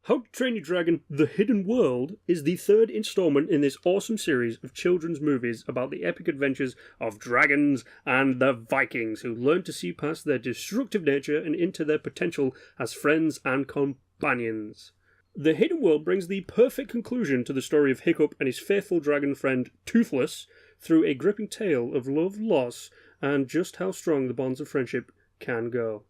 How to Train Your Dragon: The Hidden World is the third installment in this awesome series of children's movies about the epic adventures of dragons and the Vikings who learn to see past their destructive nature and into their potential as friends and companions. The Hidden World brings the perfect conclusion to the story of Hiccup and his faithful dragon friend Toothless through a gripping tale of love, loss, and just how strong the bonds of friendship can go.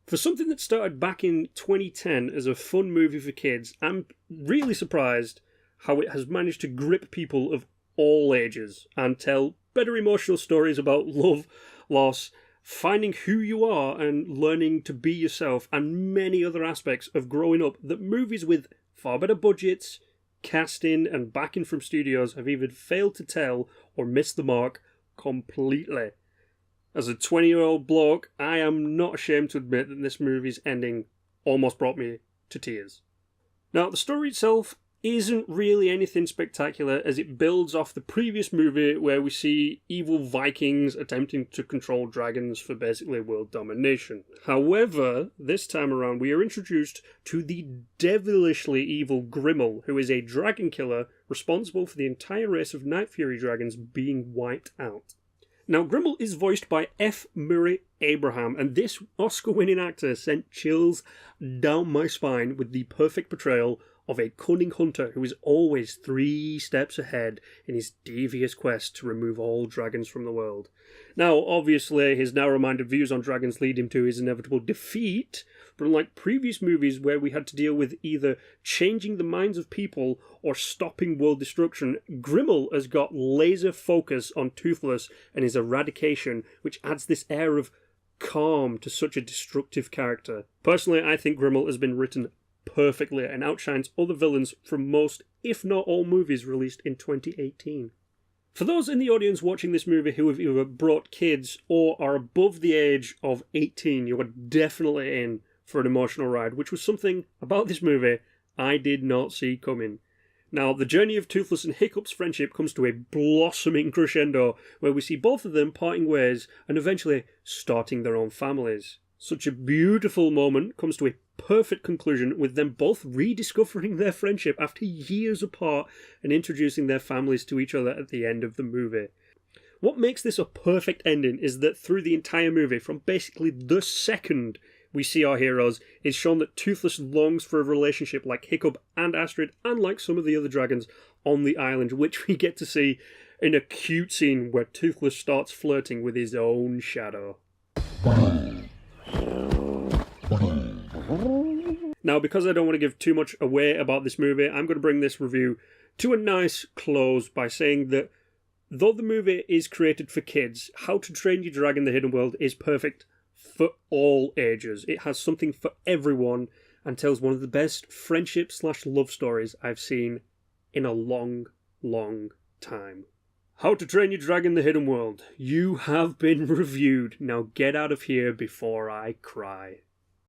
For something that started back in 2010 as a fun movie for kids, I'm really surprised how it has managed to grip people of all ages and tell better emotional stories about love, loss, finding who you are and learning to be yourself, and many other aspects of growing up that movies with far better budgets, casting, and backing from studios have either failed to tell or missed the mark completely. As a 20-year-old bloke, I am not ashamed to admit that this movie's ending almost brought me to tears. Now, the story itself isn't really anything spectacular, as it builds off the previous movie where we see evil Vikings attempting to control dragons for basically world domination. However, this time around we are introduced to the devilishly evil Grimmel, who is a dragon killer responsible for the entire race of Night Fury dragons being wiped out. Now, Grimmel is voiced by F. Murray Abraham, and this Oscar-winning actor sent chills down my spine with the perfect portrayal of a cunning hunter who is always 3 steps ahead in his devious quest to remove all dragons from the world. Now, obviously, his narrow-minded views on dragons lead him to his inevitable defeat, but unlike previous movies where we had to deal with either changing the minds of people or stopping world destruction, Grimmel has got laser focus on Toothless and his eradication, which adds this air of calm to such a destructive character. Personally, I think Grimmel has been written perfectly and outshines other villains from most, if not all, movies released in 2018. For those in the audience watching this movie who have either brought kids or are above the age of 18, you are definitely in for an emotional ride, which was something about this movie I did not see coming. Now, the journey of Toothless and Hiccup's friendship comes to a blossoming crescendo where we see both of them parting ways and eventually starting their own families. Such a beautiful moment comes to a perfect conclusion with them both rediscovering their friendship after years apart and introducing their families to each other at the end of the movie. What makes this a perfect ending is that through the entire movie, from basically the second we see our heroes, it's shown that Toothless longs for a relationship like Hiccup and Astrid and like some of the other dragons on the island, which we get to see in a cute scene where Toothless starts flirting with his own shadow. Now, because I don't want to give too much away about this movie, I'm going to bring this review to a nice close by saying that though the movie is created for kids, How to Train Your Dragon: The Hidden World is perfect for all ages. It has something for everyone and tells one of the best friendship/love stories I've seen in a long, long time. How to Train Your Dragon: The Hidden World. You have been reviewed. Now get out of here before I cry.